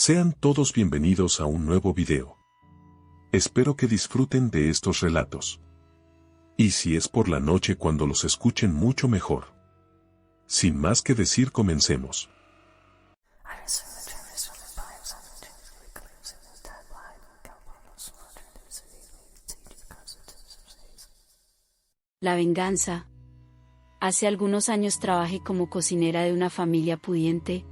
Sean todos bienvenidos a un nuevo video. Espero que disfruten de estos relatos. Y si es por la noche cuando los escuchen mucho mejor. Sin más que decir, comencemos. La venganza. Hace algunos años trabajé como cocinera de una familia pudiente.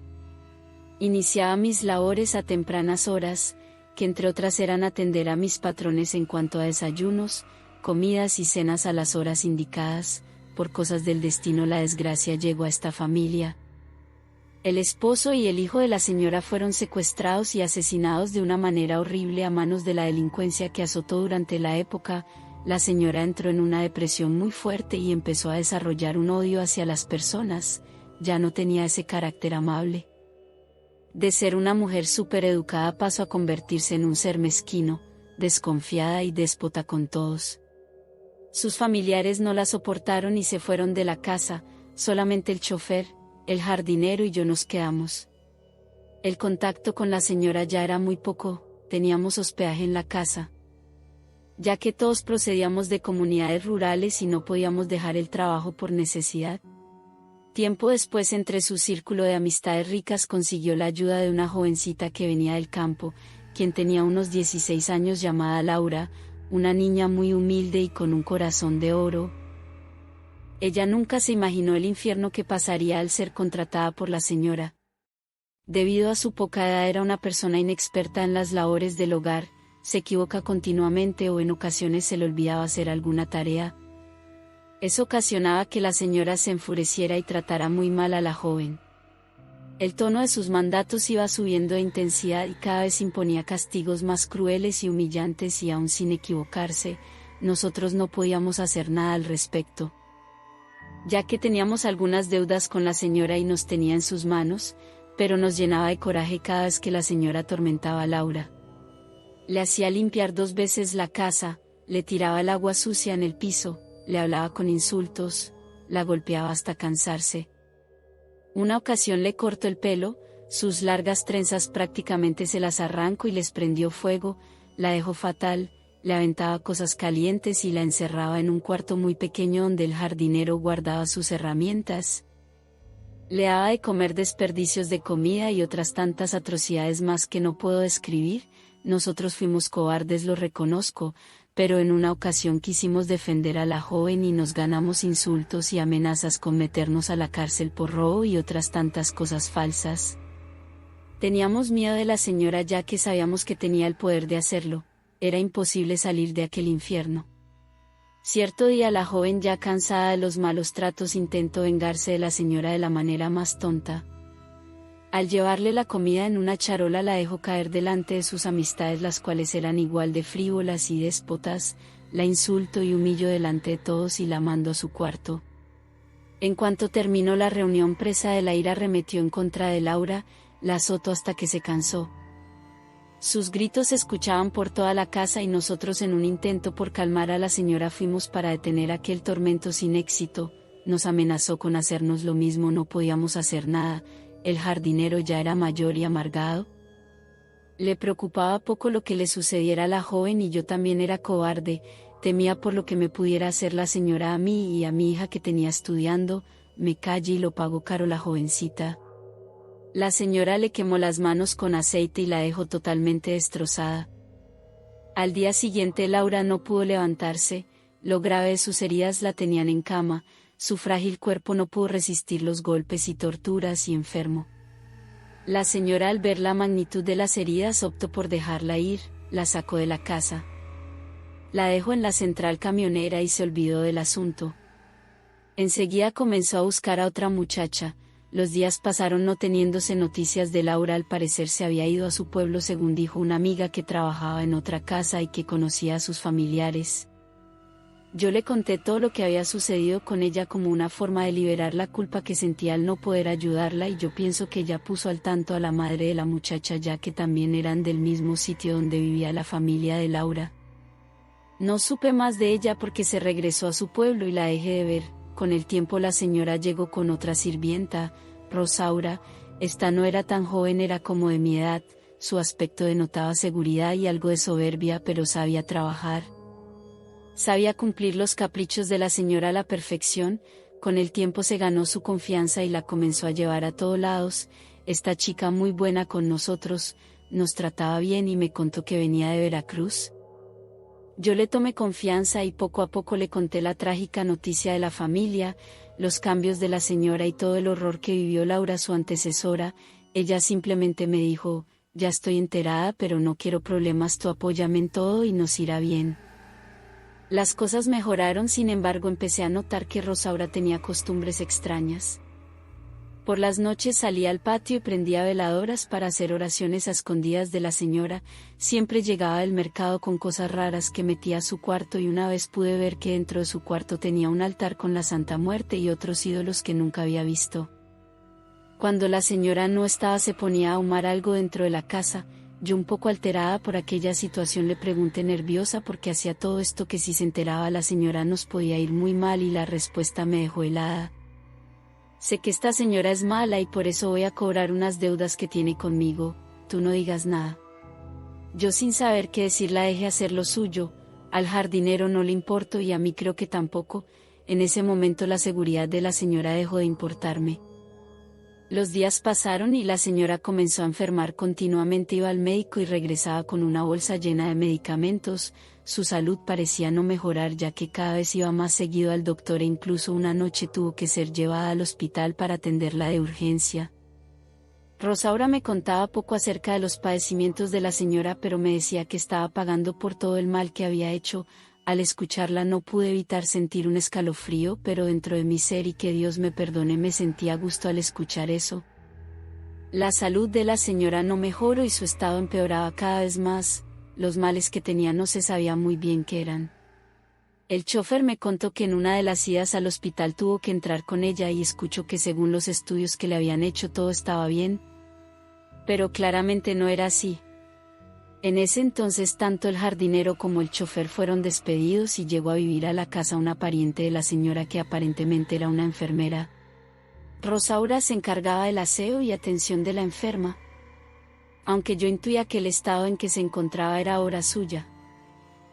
Iniciaba mis labores a tempranas horas, que entre otras eran atender a mis patrones en cuanto a desayunos, comidas y cenas a las horas indicadas. Por cosas del destino la desgracia llegó a esta familia. El esposo y el hijo de la señora fueron secuestrados y asesinados de una manera horrible a manos de la delincuencia que azotó durante la época. La señora entró en una depresión muy fuerte y empezó a desarrollar un odio hacia las personas. Ya no tenía ese carácter amable. De ser una mujer súper educada pasó a convertirse en un ser mezquino, desconfiada y déspota con todos. Sus familiares no la soportaron y se fueron de la casa. Solamente el chofer, el jardinero y yo nos quedamos. El contacto con la señora ya era muy poco, teníamos hospedaje en la casa. Ya que todos procedíamos de comunidades rurales y no podíamos dejar el trabajo por necesidad. Tiempo después, entre su círculo de amistades ricas, consiguió la ayuda de una jovencita que venía del campo, quien tenía unos 16 años, llamada Laura, una niña muy humilde y con un corazón de oro. Ella nunca se imaginó el infierno que pasaría al ser contratada por la señora. Debido a su poca edad era una persona inexperta en las labores del hogar, se equivoca continuamente o en ocasiones se le olvidaba hacer alguna tarea. Eso ocasionaba que la señora se enfureciera y tratara muy mal a la joven. El tono de sus mandatos iba subiendo de intensidad y cada vez imponía castigos más crueles y humillantes, y aun sin equivocarse, nosotros no podíamos hacer nada al respecto. Ya que teníamos algunas deudas con la señora y nos tenía en sus manos, pero nos llenaba de coraje cada vez que la señora atormentaba a Laura. Le hacía limpiar 2 veces la casa, le tiraba el agua sucia en el piso, le hablaba con insultos, la golpeaba hasta cansarse. Una ocasión le cortó el pelo, sus largas trenzas prácticamente se las arrancó y les prendió fuego, la dejó fatal, le aventaba cosas calientes y la encerraba en un cuarto muy pequeño donde el jardinero guardaba sus herramientas. Le daba de comer desperdicios de comida y otras tantas atrocidades más que no puedo describir. Nosotros fuimos cobardes, lo reconozco, pero en una ocasión quisimos defender a la joven y nos ganamos insultos y amenazas con meternos a la cárcel por robo y otras tantas cosas falsas. Teníamos miedo de la señora ya que sabíamos que tenía el poder de hacerlo, era imposible salir de aquel infierno. Cierto día la joven, ya cansada de los malos tratos, intentó vengarse de la señora de la manera más tonta. Al llevarle la comida en una charola la dejó caer delante de sus amistades, las cuales eran igual de frívolas y déspotas, la insultó y humilló delante de todos y la mandó a su cuarto. En cuanto terminó la reunión, presa de la ira, arremetió en contra de Laura, la azotó hasta que se cansó. Sus gritos se escuchaban por toda la casa y nosotros, en un intento por calmar a la señora, fuimos para detener aquel tormento sin éxito. Nos amenazó con hacernos lo mismo, no podíamos hacer nada. El jardinero ya era mayor y amargado. Le preocupaba poco lo que le sucediera a la joven y yo también era cobarde, temía por lo que me pudiera hacer la señora a mí y a mi hija que tenía estudiando. Me callé y lo pagó caro la jovencita. La señora le quemó las manos con aceite y la dejó totalmente destrozada. Al día siguiente Laura no pudo levantarse, lo grave de sus heridas la tenían en cama. Su frágil cuerpo no pudo resistir los golpes y torturas y enfermo. La señora, al ver la magnitud de las heridas, optó por dejarla ir, la sacó de la casa. La dejó en la central camionera y se olvidó del asunto. Enseguida comenzó a buscar a otra muchacha. Los días pasaron no teniéndose noticias de Laura. Al parecer se había ido a su pueblo, según dijo una amiga que trabajaba en otra casa y que conocía a sus familiares. Yo le conté todo lo que había sucedido con ella como una forma de liberar la culpa que sentía al no poder ayudarla, y yo pienso que ella puso al tanto a la madre de la muchacha, ya que también eran del mismo sitio donde vivía la familia de Laura. No supe más de ella porque se regresó a su pueblo y la dejé de ver. Con el tiempo la señora llegó con otra sirvienta, Rosaura. Esta no era tan joven, era como de mi edad, su aspecto denotaba seguridad y algo de soberbia, pero sabía trabajar. Sabía cumplir los caprichos de la señora a la perfección. Con el tiempo se ganó su confianza y la comenzó a llevar a todos lados. Esta chica muy buena con nosotros, nos trataba bien y me contó que venía de Veracruz. Yo le tomé confianza y poco a poco le conté la trágica noticia de la familia, los cambios de la señora y todo el horror que vivió Laura, su antecesora. Ella simplemente me dijo: ya estoy enterada, pero no quiero problemas, tú apóyame en todo y nos irá bien. Las cosas mejoraron, sin embargo empecé a notar que Rosaura tenía costumbres extrañas. Por las noches salía al patio y prendía veladoras para hacer oraciones a escondidas de la señora. Siempre llegaba del mercado con cosas raras que metía a su cuarto, y una vez pude ver que dentro de su cuarto tenía un altar con la Santa Muerte y otros ídolos que nunca había visto. Cuando la señora no estaba se ponía a ahumar algo dentro de la casa. Yo, un poco alterada por aquella situación, le pregunté nerviosa por qué hacía todo esto, que si se enteraba la señora nos podía ir muy mal, y la respuesta me dejó helada. Sé que esta señora es mala y por eso voy a cobrar unas deudas que tiene conmigo, tú no digas nada. Yo, sin saber qué decir, la dejé hacer lo suyo. Al jardinero no le importó y a mí creo que tampoco. En ese momento la seguridad de la señora dejó de importarme. Los días pasaron y la señora comenzó a enfermar continuamente. Iba al médico y regresaba con una bolsa llena de medicamentos. Su salud parecía no mejorar, ya que cada vez iba más seguido al doctor, e incluso una noche tuvo que ser llevada al hospital para atenderla de urgencia. Rosaura me contaba poco acerca de los padecimientos de la señora, pero me decía que estaba pagando por todo el mal que había hecho. Al escucharla no pude evitar sentir un escalofrío, pero dentro de mi ser, y que Dios me perdone, me sentía a gusto al escuchar eso. La salud de la señora no mejoró y su estado empeoraba cada vez más. Los males que tenía no se sabía muy bien qué eran. El chofer me contó que en una de las idas al hospital tuvo que entrar con ella y escuchó que según los estudios que le habían hecho todo estaba bien. Pero claramente no era así. En ese entonces tanto el jardinero como el chofer fueron despedidos y llegó a vivir a la casa una pariente de la señora que aparentemente era una enfermera. Rosaura se encargaba del aseo y atención de la enferma, aunque yo intuía que el estado en que se encontraba era obra suya.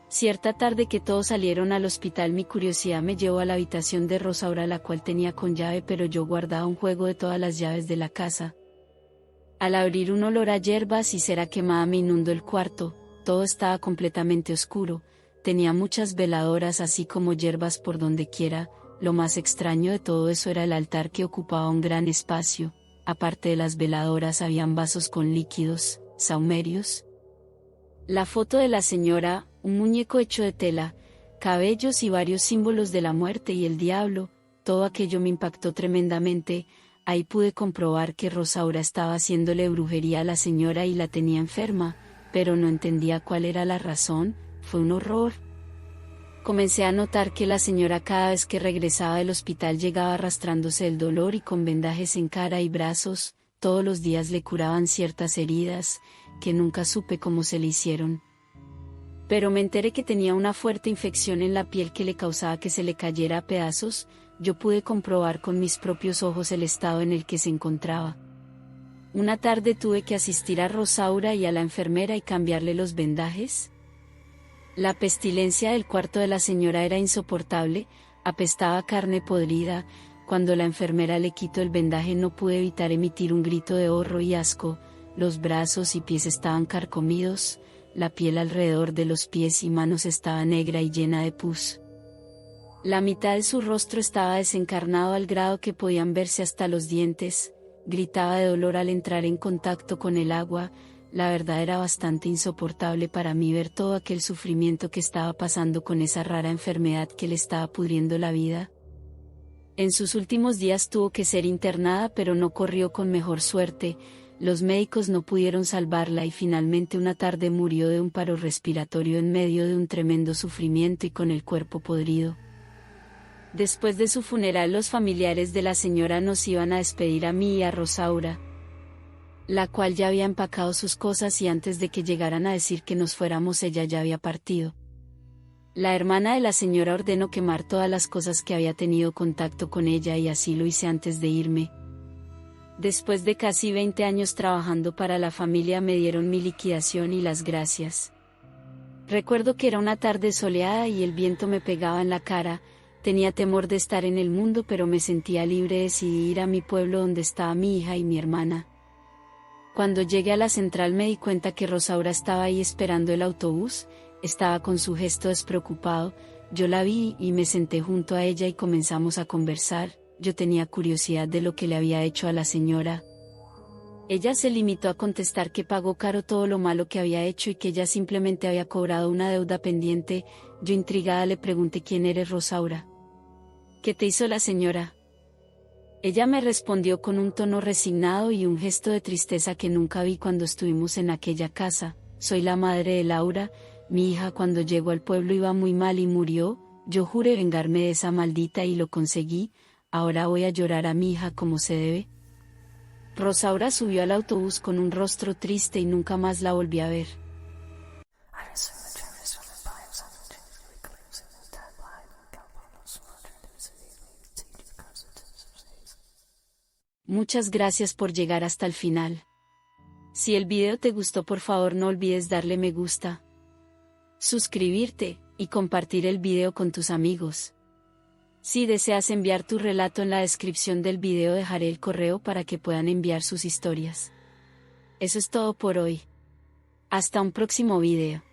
Cierta tarde que todos salieron al hospital, mi curiosidad me llevó a la habitación de Rosaura, la cual tenía con llave, pero yo guardaba un juego de todas las llaves de la casa. Al abrir, un olor a hierbas y cera quemada me inundó el cuarto. Todo estaba completamente oscuro, tenía muchas veladoras así como hierbas por donde quiera. Lo más extraño de todo eso era el altar, que ocupaba un gran espacio. Aparte de las veladoras habían vasos con líquidos, saumerios. La foto de la señora, un muñeco hecho de tela, cabellos y varios símbolos de la muerte y el diablo. Todo aquello me impactó tremendamente. Ahí pude comprobar que Rosaura estaba haciéndole brujería a la señora y la tenía enferma, pero no entendía cuál era la razón. Fue un horror. Comencé a notar que la señora, cada vez que regresaba del hospital, llegaba arrastrándose el dolor y con vendajes en cara y brazos. Todos los días le curaban ciertas heridas, que nunca supe cómo se le hicieron. Pero me enteré que tenía una fuerte infección en la piel que le causaba que se le cayera a pedazos. Yo pude comprobar con mis propios ojos el estado en el que se encontraba. Una tarde tuve que asistir a Rosaura y a la enfermera y cambiarle los vendajes. La pestilencia del cuarto de la señora era insoportable, apestaba a carne podrida. Cuando la enfermera le quitó el vendaje no pude evitar emitir un grito de horror y asco. Los brazos y pies estaban carcomidos, la piel alrededor de los pies y manos estaba negra y llena de pus. La mitad de su rostro estaba desencarnado al grado que podían verse hasta los dientes. Gritaba de dolor al entrar en contacto con el agua. La verdad era bastante insoportable para mí ver todo aquel sufrimiento que estaba pasando con esa rara enfermedad que le estaba pudriendo la vida. En sus últimos días tuvo que ser internada, pero no corrió con mejor suerte. Los médicos no pudieron salvarla y finalmente una tarde murió de un paro respiratorio en medio de un tremendo sufrimiento y con el cuerpo podrido. Después de su funeral, los familiares de la señora nos iban a despedir a mí y a Rosaura, la cual ya había empacado sus cosas, y antes de que llegaran a decir que nos fuéramos ella ya había partido. La hermana de la señora ordenó quemar todas las cosas que había tenido contacto con ella, y así lo hice antes de irme. Después de casi 20 años trabajando para la familia me dieron mi liquidación y las gracias. Recuerdo que era una tarde soleada y el viento me pegaba en la cara, tenía temor de estar en el mundo pero me sentía libre, decidí ir a mi pueblo donde estaba mi hija y mi hermana. Cuando llegué a la central me di cuenta que Rosaura estaba ahí esperando el autobús, estaba con su gesto despreocupado, yo la vi y me senté junto a ella y comenzamos a conversar, yo tenía curiosidad de lo que le había hecho a la señora. Ella se limitó a contestar que pagó caro todo lo malo que había hecho y que ella simplemente había cobrado una deuda pendiente. Yo intrigada le pregunté quién eres, Rosaura. ¿Qué te hizo la señora? Ella me respondió con un tono resignado y un gesto de tristeza que nunca vi cuando estuvimos en aquella casa: soy la madre de Laura, mi hija cuando llegó al pueblo iba muy mal y murió, yo juré vengarme de esa maldita y lo conseguí, ahora voy a llorar a mi hija como se debe. Rosaura subió al autobús con un rostro triste y nunca más la volví a ver. Muchas gracias por llegar hasta el final. Si el video te gustó, por favor no olvides darle me gusta, suscribirte y compartir el video con tus amigos. Si deseas enviar tu relato, en la descripción del video dejaré el correo para que puedan enviar sus historias. Eso es todo por hoy. Hasta un próximo video.